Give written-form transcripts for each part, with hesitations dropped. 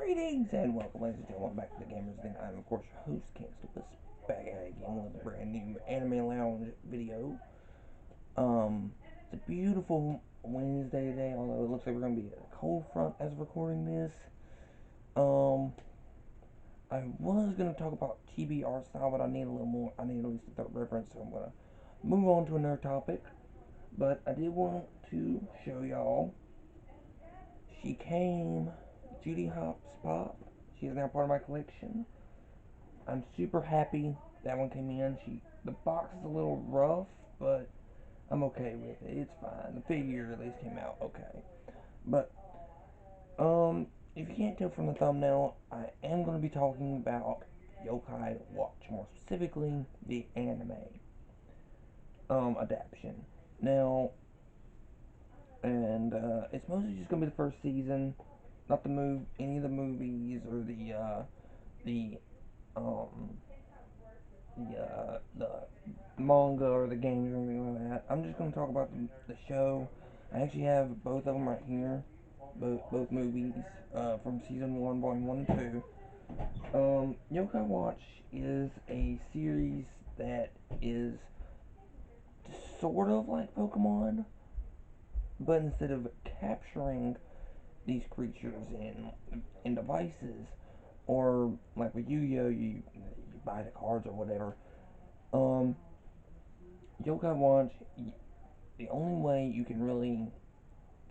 Greetings and welcome, ladies and gentlemen, back to the Gamers Den. I'm, of course, your host, Can't Stop This, back at it again with a brand new Anime Lounge video. It's a beautiful Wednesday today, although it looks like we're going to be at a cold front as of recording this. I was going to talk about chibi art style, but I need a little more. I need at least a third reference, so I'm going to move on to another topic. But I did want to show y'all. She came, Judy Hopps Pop. She is now part of my collection. I'm super happy that one came in. The box is a little rough, but I'm okay with it. It's fine. The figure at least came out okay. But if you can't tell from the thumbnail, I am going to be talking about Yokai Watch, more specifically the anime adaptation. Now, and it's mostly just going to be the first season, not any of the movies or the um the manga or the games or anything like that. I'm just going to talk about the show. I actually have both of them right here, both movies from season 1, volume 1 and 2. Yokai Watch is a series that is sort of like Pokemon, but instead of capturing these creatures in devices, or like with Yu-Gi-Oh, you buy the cards or whatever. Um, Yokai Watch, the only way you can really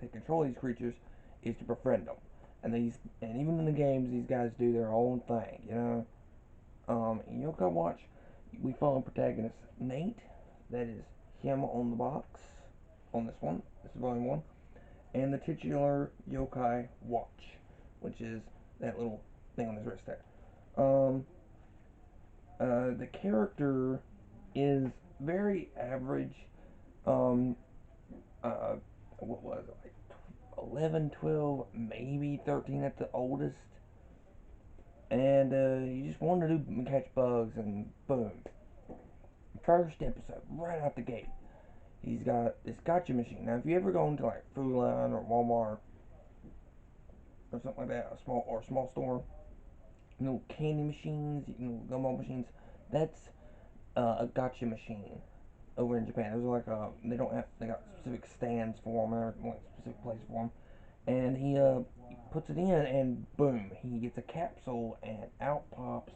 take control of these creatures is to befriend them. And even in the games, these guys do their own thing, you know. In Yokai Watch, we follow protagonist Nate. That is him on the box. On this one, this is volume 1, and the titular Yokai Watch, which is that little thing on his wrist there. Um, the character is very average. Um, what was it, like 11, 12, maybe 13 at the oldest. And you just want to do catch bugs, and boom. First episode, right out the gate, he's got this gotcha machine. Now, if you ever go into like Food Line or Walmart or something like that, a small store, you know, candy machines, you know, gumball machines, that's a gotcha machine over in Japan. There's like they got specific stands for them, or like specific place for them. And he puts it in, and boom, he gets a capsule, and out pops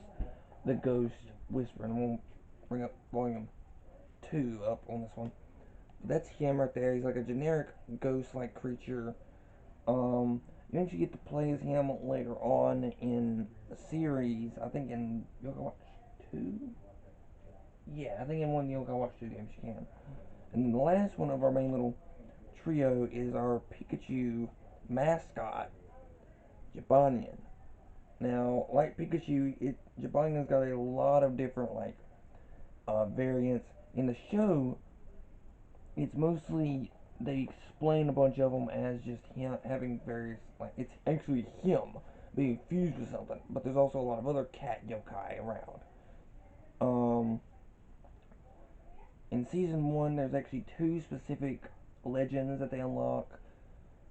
the Ghost Whisperer. And I'm gonna bring up volume 2 up on this one. But that's him right there. He's like a generic ghost-like creature. You actually get to play as him later on in the series. I think in Yokai Watch 2. Yeah, I think in one of the Yokai Watch 2 games you can. And then the last one of our main little trio is our Pikachu mascot, Jibanyan. Now, like Pikachu, Jibanyan's got a lot of different variants. In the show, it's mostly they explain a bunch of them as just him having various, like, it's actually him being fused with something. But there's also a lot of other cat yokai around. Um, in season 1, there's actually 2 specific legends that they unlock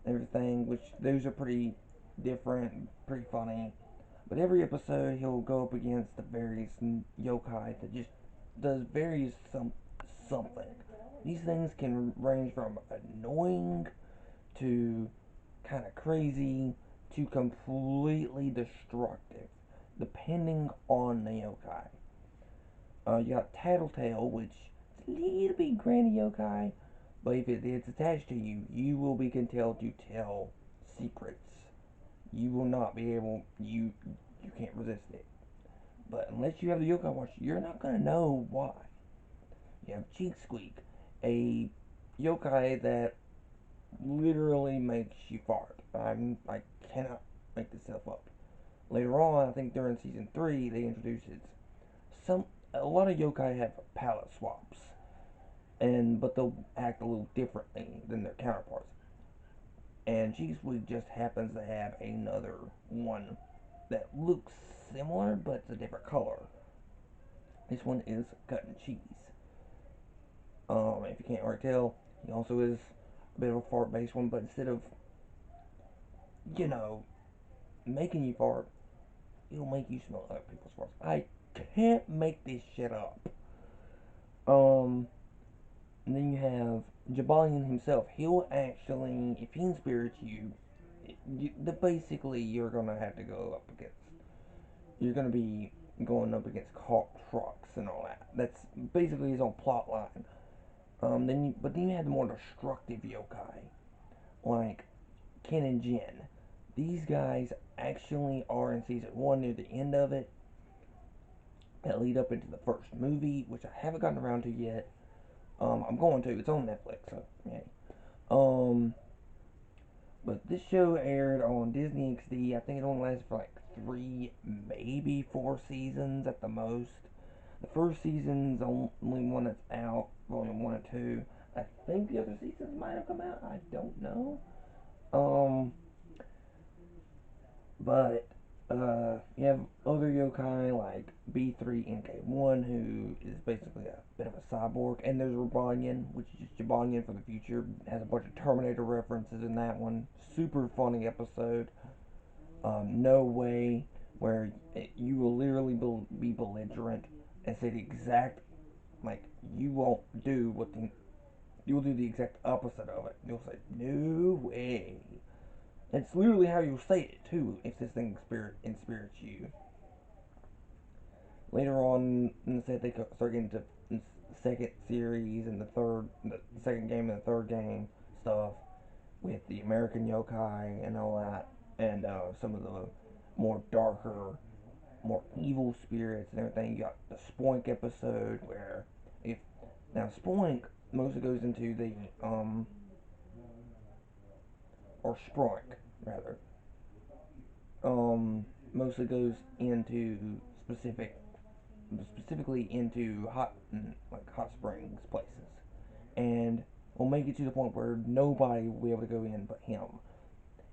and everything, which those are pretty different, pretty funny. But every episode, he'll go up against the various yokai that just does various something. These things can range from annoying to kind of crazy to completely destructive, depending on the yokai. You got Tattletale, which is a little bit granny yokai, but if it's attached to you, you will be compelled to tell secrets. You will not be able, you can't resist it. But unless you have the yokai watch, you're not gonna know why. You have Cheek Squeak, a yokai that literally makes you fart. I cannot make this stuff up. Later on, I think during season 3, they introduced it. A lot of yokai have palette swaps, but they'll act a little differently than their counterparts. And Cheek Squeak just happens to have another one that looks similar, but it's a different color. This one is cutting cheese. If you can't already tell, he also is a bit of a fart-based one, but instead of, you know, making you fart, it'll make you smell other people's farts. I can't make this shit up. Um, and then you have Jabalion himself. He'll actually, if he inspires you, basically you're gonna have to go up against. You're gonna be going up against trucks and all that. That's basically his own plot line. But then you have the more destructive yokai, like Ken and Jin. These guys actually are in season one near the end of it, that lead up into the first movie, which I haven't gotten around to yet. I'm going to. It's on Netflix, so yay. Um, but this show aired on Disney XD. I think it only lasted for like 3, maybe 4 seasons at the most. The first season's only one that's out, volume 1 and 2. I think the other seasons might have come out. I don't know. Um, But you have other yokai like B3NK1, who is basically a bit of a cyborg, and there's Rabanian, which is just Jabanian for the future. Has a bunch of Terminator references in that one. Super funny episode. No way, where you will literally be belligerent and say the exact, like, you won't do what the you'll do the exact opposite of it. You'll say no way. It's literally how you'll say it too if this thing inspires you. Later on in the set, they start getting to the second series and the second game and the third game stuff with the American yokai and all that, and some of the more darker, more evil spirits and everything. You got the Spoink episode where if now Spoink mostly goes into the or Sproink rather mostly goes into specifically into hot springs places, and will make it to the point where nobody will be able to go in but him.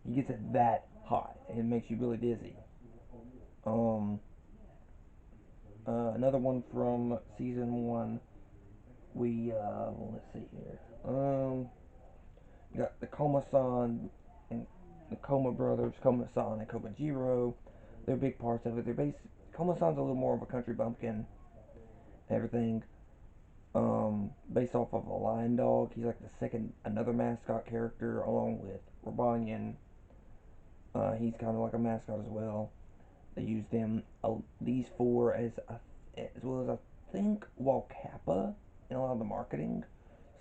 He gets it that hot, and it makes you really dizzy. Um, Another one from season one. Let's see here. You got the Koma-san and the Koma brothers, Koma-san and Koma-jiro. They're big parts of it. Koma-san's a little more of a country bumpkin, everything. Based off of a lion dog. He's like the second, another mascot character along with Rabanian. He's kind of like a mascot as well. They use these four as well as I think Walkappa in a lot of the marketing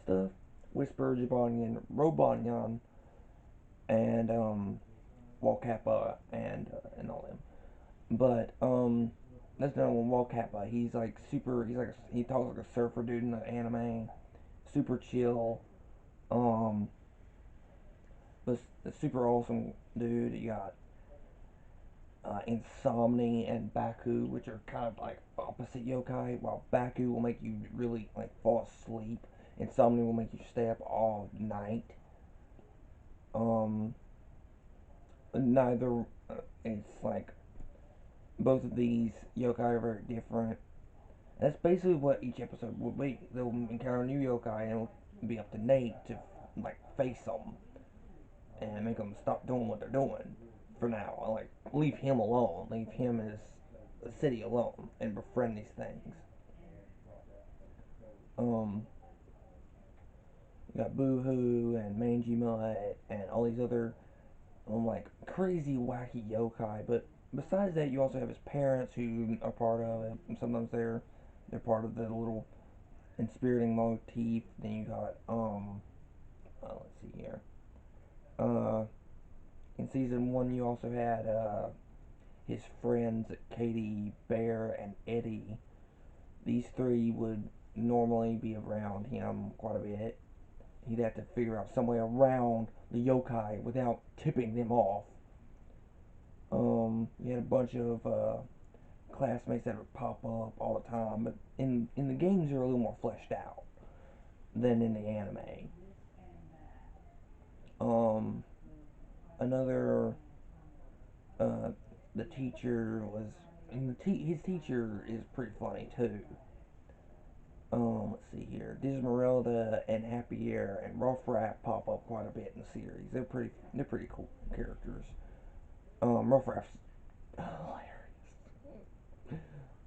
stuff. Whisper, Jabanian, Robanian, and Walkappa and all them. But that's another one. Walkappa. He's like super. He talks like a surfer dude in the anime. Super chill. Um, but the super awesome dude. You got Insomni and Baku, which are kind of like opposite yokai. While Baku will make you really like fall asleep, Insomni will make you stay up all night. Um, Neither. It's like both of these yokai are very different. That's basically what each episode will be. They'll encounter a new yokai, and it'll be up to Nate to like face them and make them stop doing what they're doing for now. Like leave him alone, leave him and his city alone, and befriend these things. Um, you got Boohoo and Mangy Mutt and all these other like crazy wacky yokai. But besides that, you also have his parents who are part of it. And sometimes they're part of the little inspiriting motif. Then you got let's see here. Uh, in season one, you also had his friends Katie, Bear, and Eddie. These three would normally be around him quite a bit. He'd have to figure out some way around the yokai without tipping them off. You had a bunch of classmates that would pop up all the time, but in the games they're a little more fleshed out than in the anime. Um, Another uh, the teacher was and his teacher is pretty funny too. Let's see here. Dismeralda and Happy Air and Rough Rat pop up quite a bit in the series. They're pretty cool characters. Ruffles.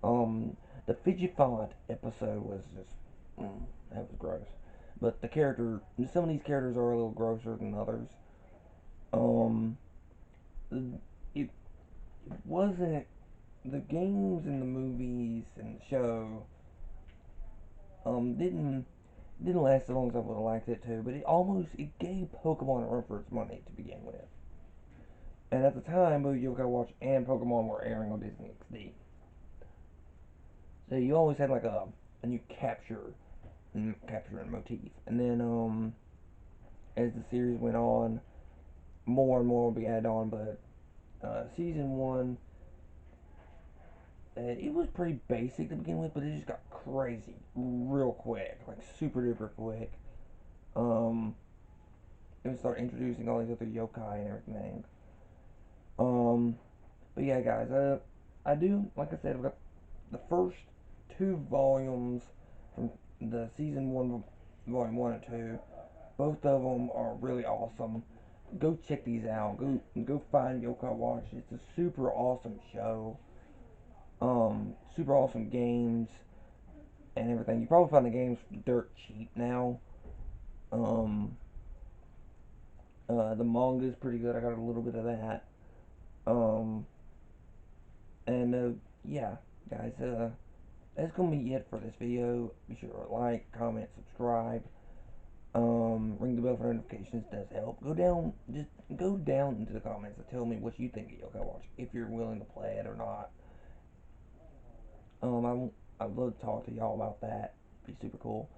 Um, the Fidget episode was just, that was gross. But some of these characters are a little grosser than others. Um, it wasn't the games and the movies and the show. Didn't last as long as I would have liked it to, but it gave Pokemon a run for its money to begin with. And at the time, both Yokai Watch and Pokemon were airing on Disney XD. So you always had like a new capture and motif. And then as the series went on, more and more would be added on. But season one, it was pretty basic to begin with, but it just got crazy real quick, like super duper quick. Um, it would start introducing all these other yokai and everything. Um, but yeah, guys, I do like I said, I've got the first two volumes from the season one, volume 1 and 2. Both of them are really awesome. Go check these out. Go find Yokai Watch. It's a super awesome show. Super awesome games and everything. You probably find the games dirt cheap now. Um, the manga is pretty good. I got a little bit of that. Um, and yeah, guys. That's gonna be it for this video. Be sure to like, comment, subscribe. Ring the bell for notifications does help. Just go down into the comments and tell me what you think of Yokai Watch. If you're willing to play it or not. I'd love to talk to y'all about that. Be super cool.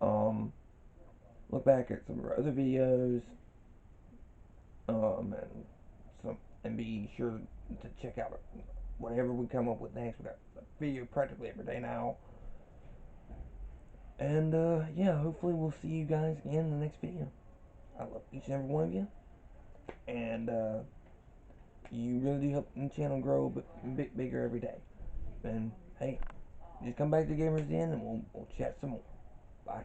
Um, look back at some of our other videos. And be sure to check out whatever we come up with next. We got a video practically every day now. And yeah, hopefully we'll see you guys again in the next video. I love each and every one of you. And you really do help the channel grow a bit bigger every day. And hey, just come back to Gamers Den and we'll chat some more. Bye.